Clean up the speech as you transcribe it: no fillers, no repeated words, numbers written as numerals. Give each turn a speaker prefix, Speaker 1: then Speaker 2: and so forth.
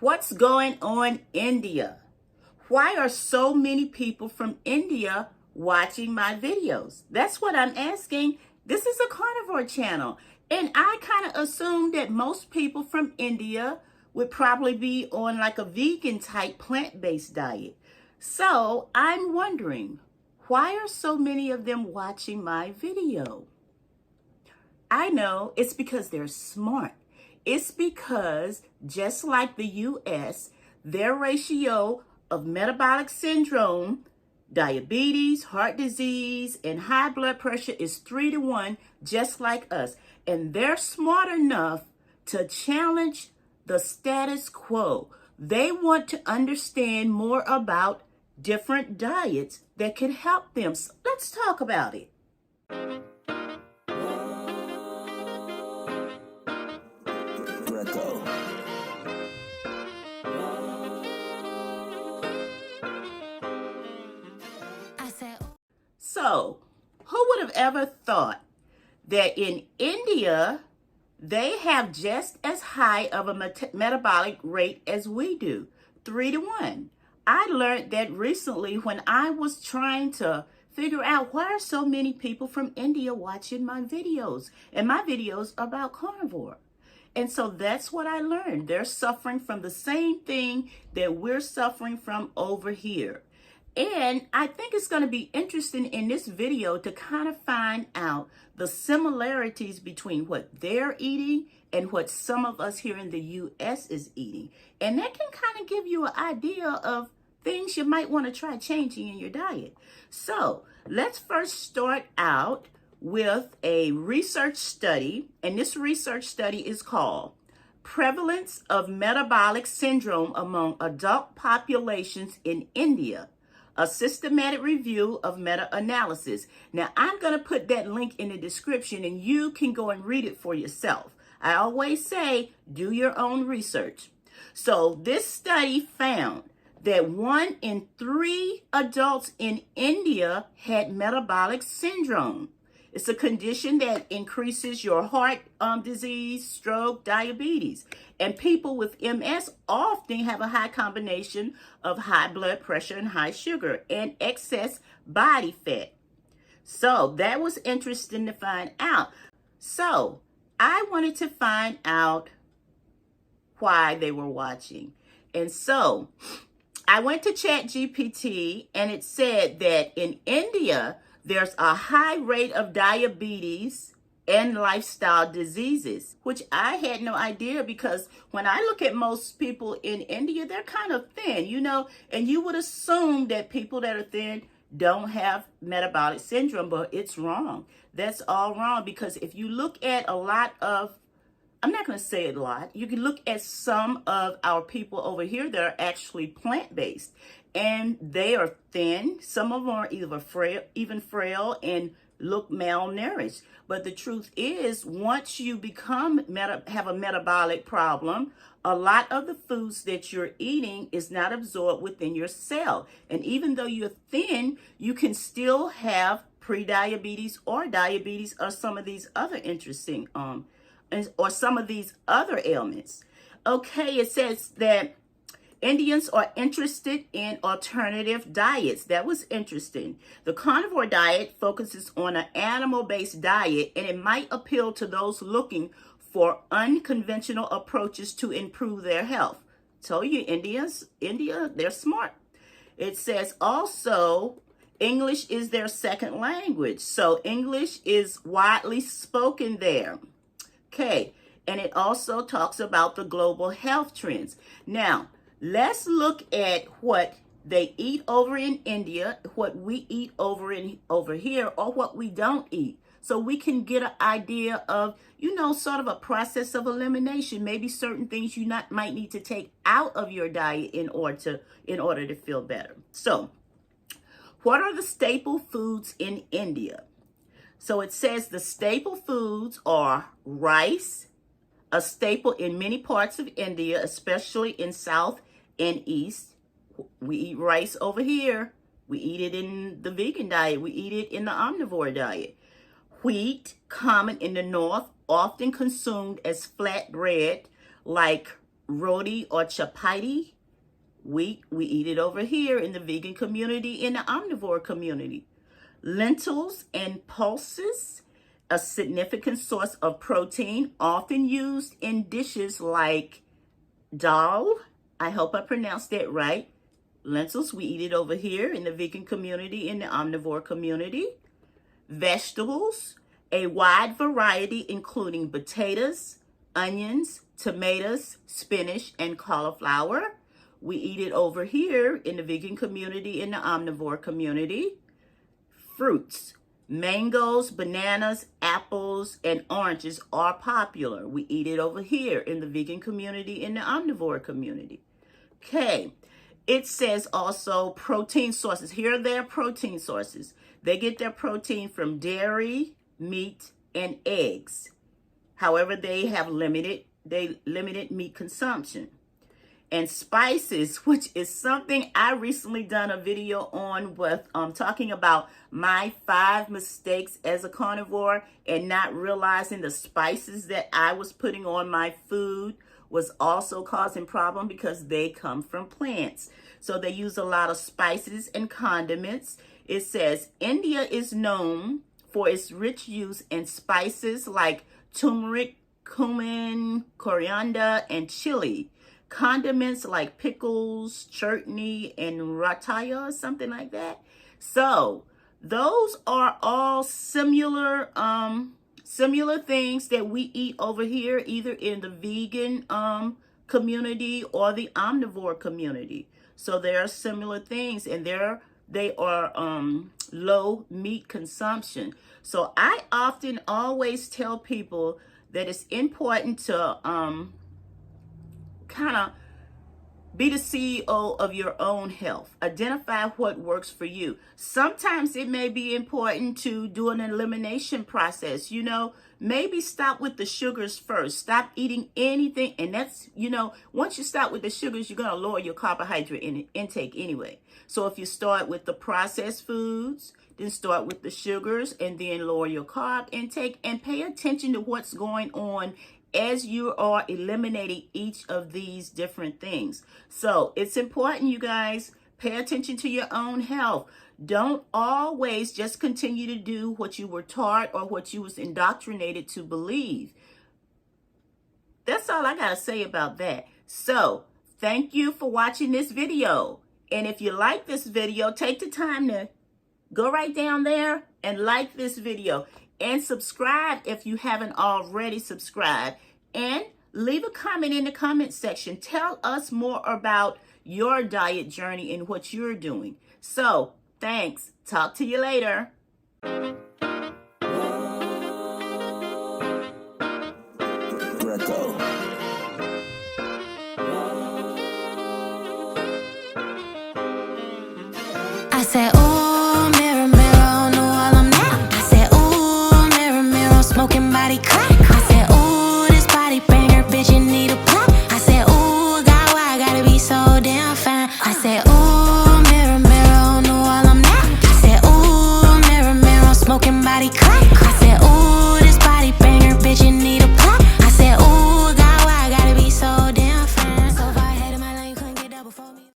Speaker 1: What's going on, India? Why are so many people from India watching my videos? That's what I'm asking. This is a carnivore channel. And I kind of assumed that most people from India would probably be on like a vegan type plant-based diet. So I'm wondering, why are so many of them watching my video? I know it's because they're smart. It's because just like the US, their ratio of metabolic syndrome, diabetes, heart disease, and high blood pressure is 3-to-1, just like us. And they're smart enough to challenge the status quo. They want to understand more about different diets that can help them. So let's talk about it. So, who would have ever thought that in India, they have just as high of a metabolic rate as we do, 3-to-1. I learned that recently when I was trying to figure out why are so many people from India watching my videos, and my videos about carnivore. And so that's what I learned. They're suffering from the same thing that we're suffering from over here. And I think it's going to be interesting in this video to kind of find out the similarities between what they're eating and what some of us here in the US is eating. And that can kind of give you an idea of things you might want to try changing in your diet. So let's first start out with a research study. And this research study is called Prevalence of Metabolic Syndrome Among Adult Populations in India, a systematic review of meta-analysis. Now, I'm going to put that link in the description and you can go and read it for yourself. I always say, do your own research. So this study found that 1 in 3 adults in India had metabolic syndrome. It's a condition that increases your heart disease, stroke, diabetes. And people with MS often have a high combination of high blood pressure and high sugar and excess body fat. So that was interesting to find out. So I wanted to find out why they were watching. And so I went to ChatGPT and it said that in India, there's a high rate of diabetes and lifestyle diseases, which I had no idea because when I look at most people in India, they're kind of thin, you know, and you would assume that people that are thin don't have metabolic syndrome, but it's wrong. That's all wrong because if you look at a lot of, I'm not going to say a lot, you can look at some of our people over here that are actually plant-based. And they are thin. Some of them are even frail and look malnourished. But the truth is, once you have a metabolic problem, a lot of the foods that you're eating is not absorbed within your cell. And even though you're thin, you can still have prediabetes or diabetes or some of these other interesting, or some of these other ailments. Okay, it says that Indians are interested in alternative diets. That was interesting. The carnivore diet focuses on an animal-based diet, and it might appeal to those looking for unconventional approaches to improve their health. Told you, India, they're smart. It says also English is their second language. So English is widely spoken there. Okay, and it also talks about the global health trends. Now, let's look at what they eat over in India, what we eat over here, or what we don't eat. So we can get an idea of, you know, sort of a process of elimination. Maybe certain things you might need to take out of your diet in order to feel better. So, what are the staple foods in India? So it says the staple foods are rice, a staple in many parts of India, especially in South and East. We eat rice over here. We eat it in the vegan diet. We eat it in the omnivore diet. Wheat, common in the North, often consumed as flat bread, like roti or chapati. We eat it over here in the vegan community, in the omnivore community. Lentils and pulses, a significant source of protein, often used in dishes like dal. I hope I pronounced that right. Lentils, we eat it over here in the vegan community, in the omnivore community. Vegetables, a wide variety including potatoes, onions, tomatoes, spinach, and cauliflower. We eat it over here in the vegan community, in the omnivore community. Fruits, mangoes, bananas, apples, and oranges are popular. We eat it over here in the vegan community, in the omnivore community. Okay, it says also protein sources. Here are their protein sources. They get their protein from dairy, meat, and eggs. However, they have limited meat consumption. And spices, which is something I recently done a video on with talking about my 5 mistakes as a carnivore, and not realizing the spices that I was putting on my food was also causing problem because they come from plants. So they use a lot of spices and condiments. It says India is known for its rich use in spices like turmeric, cumin, coriander, and chili. Condiments like pickles, chutney, and rataya, something like that. So those are all similar things that we eat over here, either in the vegan community or the omnivore community. So there are similar things, and they are low meat consumption. So I often always tell people that it's important to kind of be the CEO of your own health. Identify what works for you. Sometimes it may be important to do an elimination process. Maybe stop with the sugars first. Stop eating anything. And that's, once you stop with the sugars, you're going to lower your carbohydrate intake anyway. So if you start with the processed foods, then start with the sugars, and then lower your carb intake, and pay attention to what's going on as you are eliminating each of these different things. So it's important, you guys, pay attention to your own health. Don't always just continue to do what you were taught or what you was indoctrinated to believe. That's all I gotta say about that. So thank you for watching this video. And if you like this video, take the time to go right down there and like this video. And subscribe if you haven't already subscribed. And leave a comment in the comment section. Tell us more about your diet journey and what you're doing. So, thanks. Talk to you later.
Speaker 2: I said,